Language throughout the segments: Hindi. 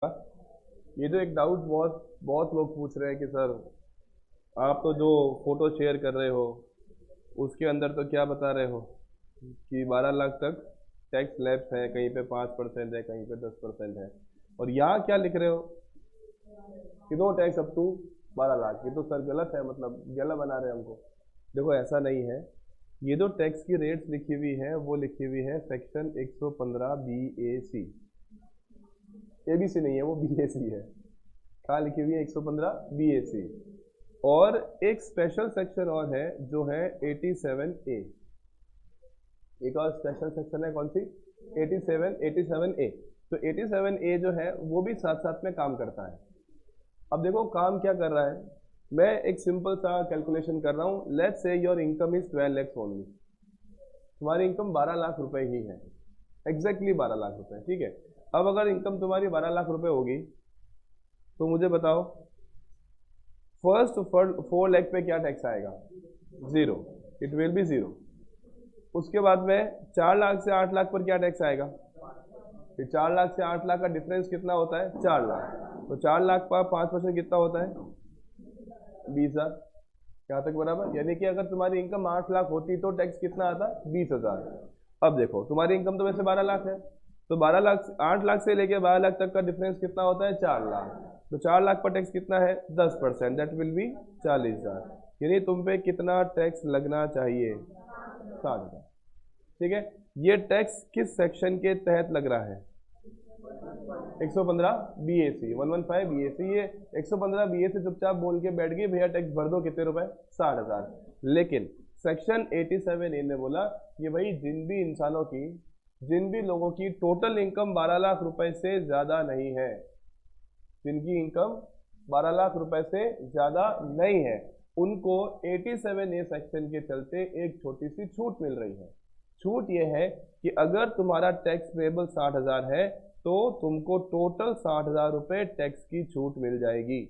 ये तो एक डाउट बहुत बहुत लोग पूछ रहे हैं कि सर आप तो जो फोटो शेयर कर रहे हो उसके अंदर तो क्या बता रहे हो कि 12 लाख तक टैक्स लैप्स है, कहीं पे 5% है, कहीं पे 10% है, और यहाँ क्या लिख रहे हो कि no tax up to 12 lakh. ये तो सर गलत है, मतलब गलत बना रहे हैं हमको। देखो ऐसा नहीं है। ये जो टैक्स की रेट्स लिखी हुई है वो लिखी हुई है सेक्शन 115 BAC। ABC नहीं है, वो BAC है। कहाँ लिखी हुई है? 115 BAC। और एक स्पेशल सेक्शन और है जो है 87A। एक और स्पेशल सेक्शन है, कौन सी? 87A। तो 87A जो है वो भी साथ साथ में काम करता है। अब देखो काम क्या कर रहा है। मैं एक सिंपल सा कैलकुलेशन कर रहा हूँ। Let's say your income is 12 lakhs only. तुम्हारी इनकम 12 लाख रुपए ही है, एग्जैक्टली 12 लाख रुपए, ठीक है। अब अगर इनकम तुम्हारी 12 लाख रुपए होगी तो मुझे बताओ फर्स्ट 4 लाख पे क्या टैक्स आएगा? Zero. It will be zero. उसके बाद में 4 लाख से 8 लाख पर क्या टैक्स आएगा? फिर 4 लाख से 8 लाख का डिफरेंस कितना होता है? 4 लाख। तो 4 लाख पर 5% कितना होता है? 20,000। यहाँ तक बराबर? यानी कि अगर तुम्हारी इनकम 8 लाख होती तो टैक्स कितना आता? 20,000। अब देखो तुम्हारी इनकम तो वैसे 12 लाख है, तो 12 लाख 8 लाख से लेके 12 लाख तक का डिफरेंस कितना होता है? 4 लाख। तो 4 लाख पर टैक्स कितना है? 10%, दैट विल बी 40,000। यानी तुम पे कितना टैक्स लगना चाहिए? 60,000। ठीक है। ये टैक्स किस सेक्शन के तहत लग रहा है? 115 BAC, 115 BAC। ये 115 BAC चुपचाप बोल के बैठ गई भैया टैक्स भर दो, कितने रुपए? 60,000। लेकिन सेक्शन 87A ने बोला कि भाई जिन भी लोगों की टोटल इनकम 12 लाख रुपए से ज्यादा नहीं है, जिनकी इनकम 12 लाख रुपए से ज्यादा नहीं है, उनको 87A सेक्शन के चलते एक छोटी सी छूट मिल रही है। छूट ये है कि अगर तुम्हारा टैक्स पेबल 60,000 है तो तुमको टोटल 60,000 रुपए टैक्स की छूट मिल जाएगी।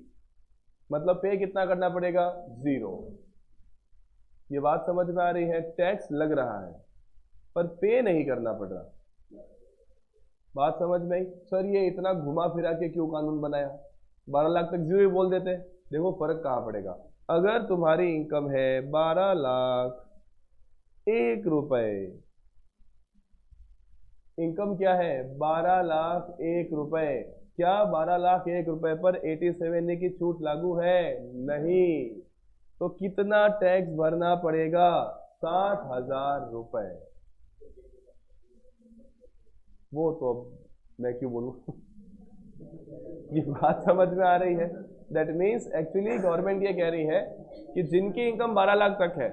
मतलब पे कितना करना पड़ेगा? जीरो। ये बात समझ में आ रही है? टैक्स लग रहा है पर पे नहीं करना पड़ रहा। बात समझ में आई? सर ये इतना घुमा फिरा के क्यों कानून बनाया? 12 लाख तक जीरो ही बोल देते। देखो फर्क कहाँ पड़ेगा। अगर तुम्हारी इनकम है 12 लाख 1 रुपए, इनकम क्या है? 12 लाख 1 रुपए। क्या 12 लाख 1 रुपए पर 87A की छूट लागू है? नहीं। तो कितना टैक्स भरना पड़ेगा? 60,000 रुपए। वो तो अब मैं क्यों बोलूं ये बात समझ में आ रही है? दैट मीन्स एक्चुअली गवर्नमेंट ये कह रही है कि जिनकी इनकम 12 लाख तक है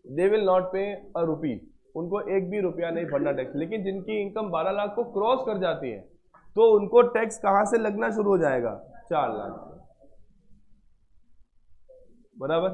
दे विल नॉट पे अ रुपी, उनको एक भी रुपया नहीं भरना टैक्स। लेकिन जिनकी इनकम 12 लाख को क्रॉस कर जाती है तो उनको टैक्स कहां से लगना शुरू हो जाएगा? 4 लाख। बराबर?